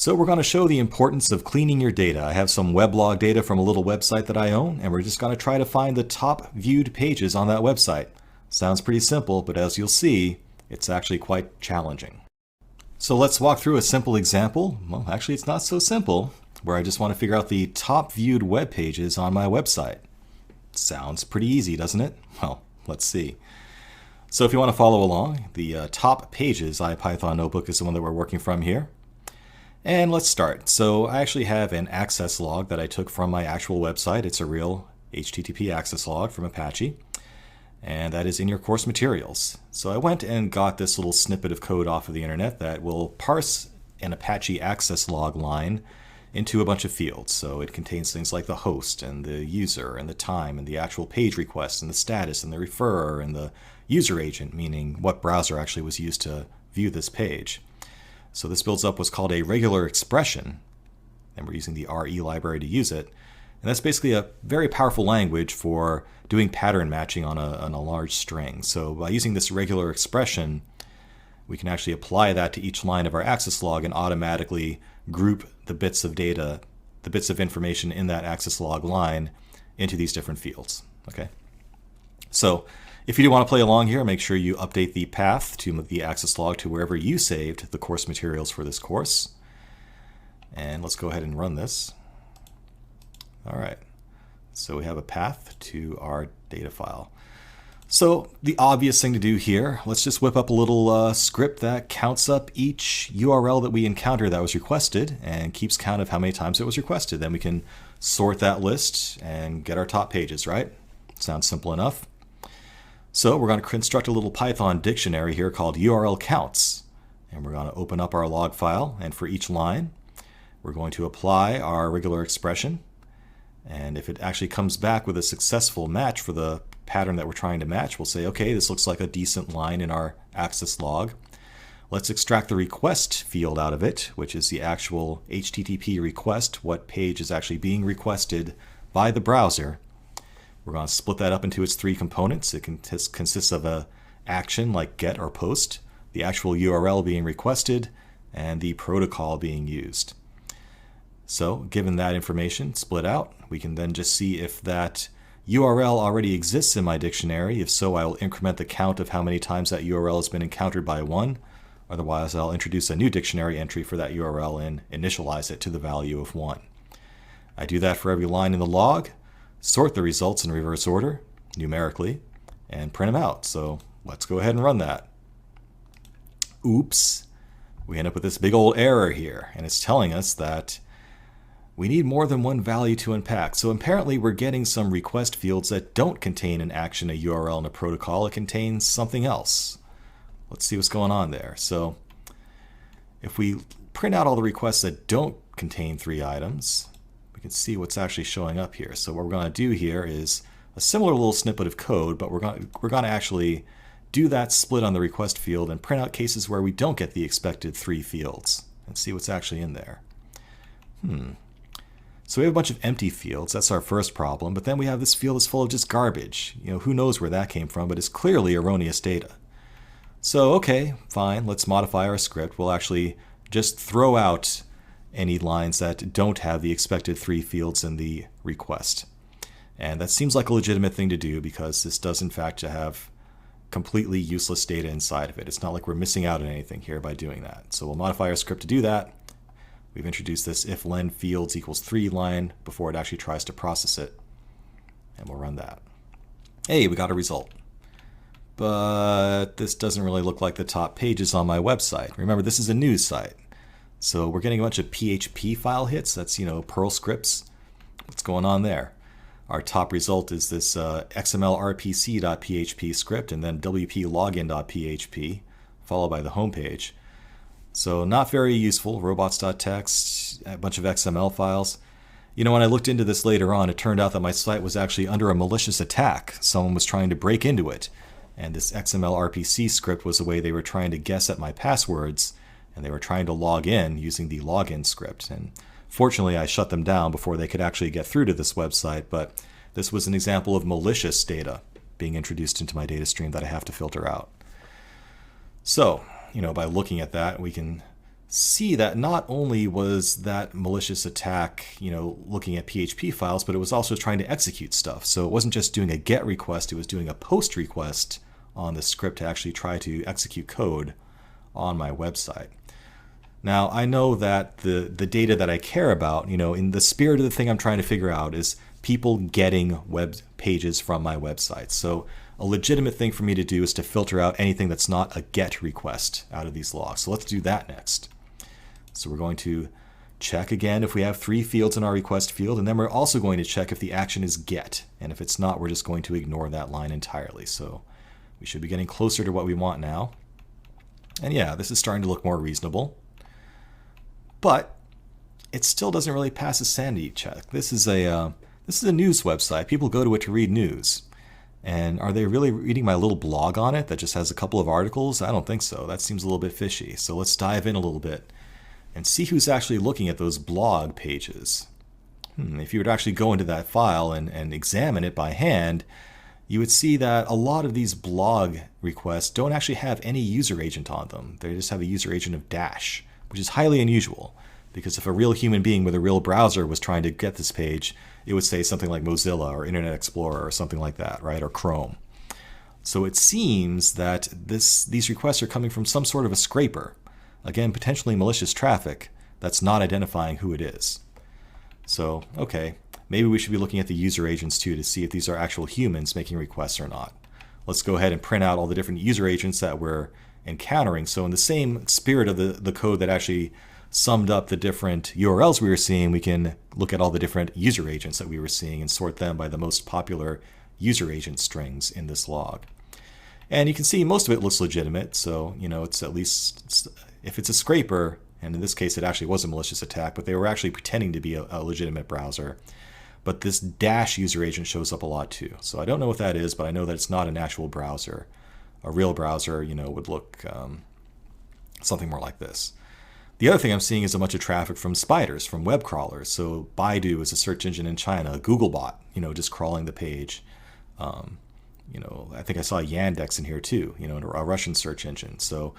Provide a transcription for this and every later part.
So we're going to show the importance of cleaning your data. I have some weblog data from a little website that I own, and we're just going to try to find the top viewed pages on that website. Sounds pretty simple, but as you'll see, it's actually quite challenging. So let's walk through a simple example. Well, actually it's not so simple, where I just want to figure out the top viewed web pages on my website. Sounds pretty easy, doesn't it? Well, let's see. So if you want to follow along, the top pages IPython notebook is the one that we're working from here. And let's start. So I actually have an access log that I took from my actual website. It's a real HTTP access log from Apache. And that is in your course materials. So I went and got this little snippet of code off of the internet that will parse an Apache access log line into a bunch of fields. So it contains things like the host and the user and the time and the actual page request and the status and the referrer and the user agent, meaning what browser actually was used to view this page. So this builds up what's called a regular expression, and we're using the RE library to use it. And that's basically a very powerful language for doing pattern matching on a large string. So by using this regular expression, we can actually apply that to each line of our access log and automatically group the bits of data, the bits of information in that access log line into these different fields. Okay. So if you do want to play along here, make sure you update the path to the access log to wherever you saved the course materials for this course. And let's go ahead and run this. All right, so we have a path to our data file. So the obvious thing to do here, let's just whip up a little script that counts up each URL that we encounter that was requested and keeps count of how many times it was requested. Then we can sort that list and get our top pages, right? Sounds simple enough. So we're going to construct a little Python dictionary here called URL counts. And we're going to open up our log file, and for each line, we're going to apply our regular expression. And if it actually comes back with a successful match for the pattern that we're trying to match, we'll say, okay, this looks like a decent line in our access log. Let's extract the request field out of it, which is the actual HTTP request, what page is actually being requested by the browser. We're going to split that up into its three components. It consists of an action like get or post, the actual URL being requested, and the protocol being used. So given that information split out, we can then just see if that URL already exists in my dictionary. If so, I will increment the count of how many times that URL has been encountered by 1. Otherwise, I'll introduce a new dictionary entry for that URL and initialize it to the value of 1. I do that for every line in the log, sort the results in reverse order, numerically, and print them out. So let's go ahead and run that. Oops, we end up with this big old error here, and it's telling us that we need more than one value to unpack. So apparently we're getting some request fields that don't contain an action, a URL, and a protocol. It contains something else. Let's see what's going on there. So if we print out all the requests that don't contain 3 items, we can see what's actually showing up here. So what we're going to do here is a similar little snippet of code, but we're going to actually do that split on the request field and print out cases where we don't get the expected 3 fields and see what's actually in there. So we have a bunch of empty fields. That's our first problem. But then we have this field that's full of just garbage. Who knows where that came from, but it's clearly erroneous data. So, okay, fine. Let's modify our script. We'll actually just throw out any lines that don't have the expected 3 fields in the request. And that seems like a legitimate thing to do because this does in fact have completely useless data inside of it. It's not like we're missing out on anything here by doing that. So we'll modify our script to do that. We've introduced this if len fields equals 3 line before it actually tries to process it. And we'll run that. Hey, we got a result. But this doesn't really look like the top pages on my website. Remember, this is a news site. So we're getting a bunch of PHP file hits. That's, Perl scripts. What's going on there? Our top result is this xmlrpc.php script and then wplogin.php, followed by the home page. So not very useful, robots.txt, a bunch of XML files. When I looked into this later on, it turned out that my site was actually under a malicious attack. Someone was trying to break into it. And this XML-RPC script was the way they were trying to guess at my passwords, and they were trying to log in using the login script. And fortunately, I shut them down before they could actually get through to this website, but this was an example of malicious data being introduced into my data stream that I have to filter out. So, by looking at that, we can see that not only was that malicious attack, looking at PHP files, but it was also trying to execute stuff. So it wasn't just doing a GET request, it was doing a POST request on the script to actually try to execute code on my website. Now, I know that the data that I care about, in the spirit of the thing I'm trying to figure out, is people getting web pages from my website. So a legitimate thing for me to do is to filter out anything that's not a GET request out of these logs. So let's do that next. So we're going to check again if we have 3 fields in our request field, and then we're also going to check if the action is GET. And if it's not, we're just going to ignore that line entirely. So we should be getting closer to what we want now. And yeah, this is starting to look more reasonable. But it still doesn't really pass a sanity check. This is a news website. People go to it to read news. And are they really reading my little blog on it that just has a couple of articles? I don't think so. That seems a little bit fishy. So let's dive in a little bit and see who's actually looking at those blog pages. If you were to actually go into that file and examine it by hand, you would see that a lot of these blog requests don't actually have any user agent on them. They just have a user agent of dash, which is highly unusual, because if a real human being with a real browser was trying to get this page, it would say something like Mozilla or Internet Explorer or something like that, right? Or Chrome. So it seems that these requests are coming from some sort of a scraper. Again, potentially malicious traffic that's not identifying who it is. So, okay, maybe we should be looking at the user agents too to see if these are actual humans making requests or not. Let's go ahead and print out all the different user agents that we're encountering. So in the same spirit of the code that actually summed up the different URLs we were seeing, we can look at all the different user agents that we were seeing and sort them by the most popular user agent strings in this log. And you can see most of it looks legitimate, so it's at least, if it's a scraper, and in this case it actually was a malicious attack, but they were actually pretending to be a legitimate browser. But this dash user agent shows up a lot too. So I don't know what that is, but I know that it's not an actual browser. A real browser, would look something more like this. The other thing I'm seeing is a bunch of traffic from spiders, from web crawlers. So Baidu is a search engine in China, Googlebot, just crawling the page. I think I saw Yandex in here too, a Russian search engine. So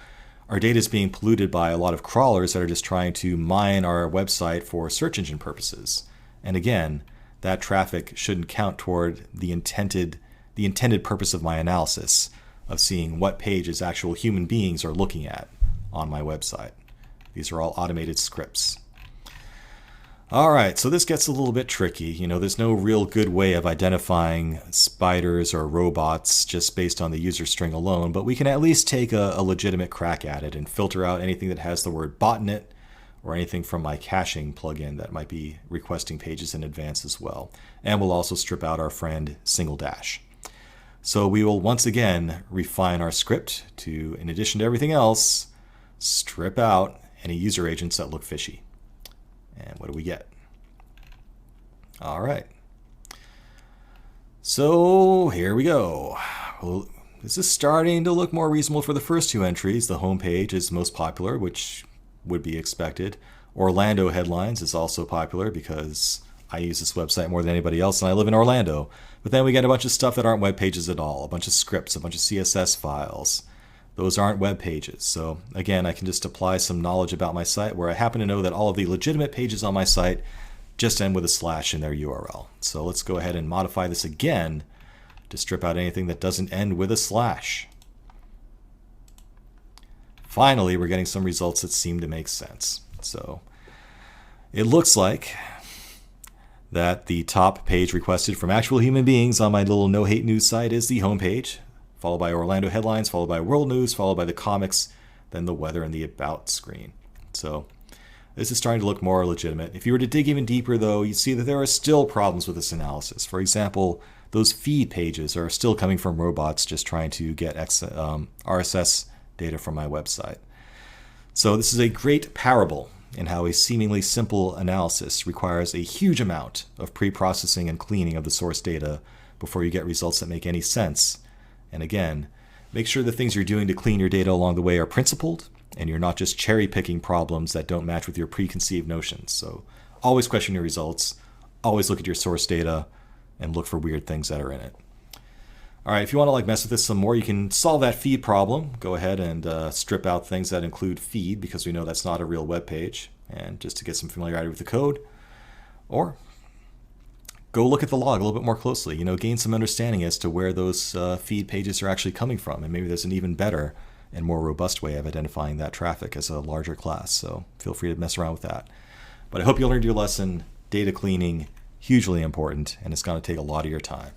our data is being polluted by a lot of crawlers that are just trying to mine our website for search engine purposes. And again, that traffic shouldn't count toward the intended purpose of my analysis of seeing what pages actual human beings are looking at on my website. These are all automated scripts. All right, so this gets a little bit tricky. There's no real good way of identifying spiders or robots just based on the user string alone, but we can at least take a legitimate crack at it and filter out anything that has the word bot in it or anything from my caching plugin that might be requesting pages in advance as well. And we'll also strip out our friend single dash. So we will once again refine our script to, in addition to everything else, strip out any user agents that look fishy. And what do we get? All right. So here we go. Well, this is starting to look more reasonable for the first 2 entries. The home page is most popular, which would be expected. Orlando headlines is also popular because I use this website more than anybody else and I live in Orlando. But then we get a bunch of stuff that aren't web pages at all, a bunch of scripts, a bunch of CSS files. Those aren't web pages. So again, I can just apply some knowledge about my site where I happen to know that all of the legitimate pages on my site just end with a slash in their URL. So let's go ahead and modify this again to strip out anything that doesn't end with a slash. Finally, we're getting some results that seem to make sense. So it looks like that the top page requested from actual human beings on my little no hate news site is the home page, followed by Orlando headlines, followed by world news, followed by the comics, then the weather and the about screen. So this is starting to look more legitimate. If you were to dig even deeper, though, you see that there are still problems with this analysis. For example, those feed pages are still coming from robots just trying to get RSS data from my website. So this is a great parable in how a seemingly simple analysis requires a huge amount of pre-processing and cleaning of the source data before you get results that make any sense. And again, make sure the things you're doing to clean your data along the way are principled, and you're not just cherry-picking problems that don't match with your preconceived notions. So always question your results, always look at your source data, and look for weird things that are in it. All right, if you want to mess with this some more, you can solve that feed problem. Go ahead and strip out things that include feed because we know that's not a real web page, and just to get some familiarity with the code. Or go look at the log a little bit more closely. Gain some understanding as to where those feed pages are actually coming from, and maybe there's an even better and more robust way of identifying that traffic as a larger class. So feel free to mess around with that. But I hope you learned your lesson. Data cleaning, hugely important, and it's going to take a lot of your time.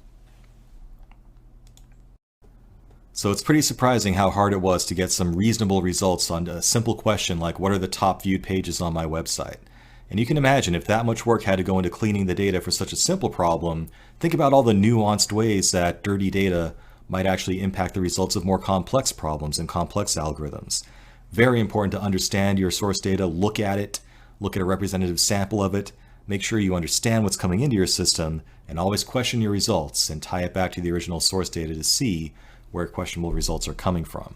So it's pretty surprising how hard it was to get some reasonable results on a simple question like what are the top viewed pages on my website? And you can imagine if that much work had to go into cleaning the data for such a simple problem, think about all the nuanced ways that dirty data might actually impact the results of more complex problems and complex algorithms. Very important to understand your source data, look at it, look at a representative sample of it, make sure you understand what's coming into your system, and always question your results and tie it back to the original source data to see where questionable results are coming from.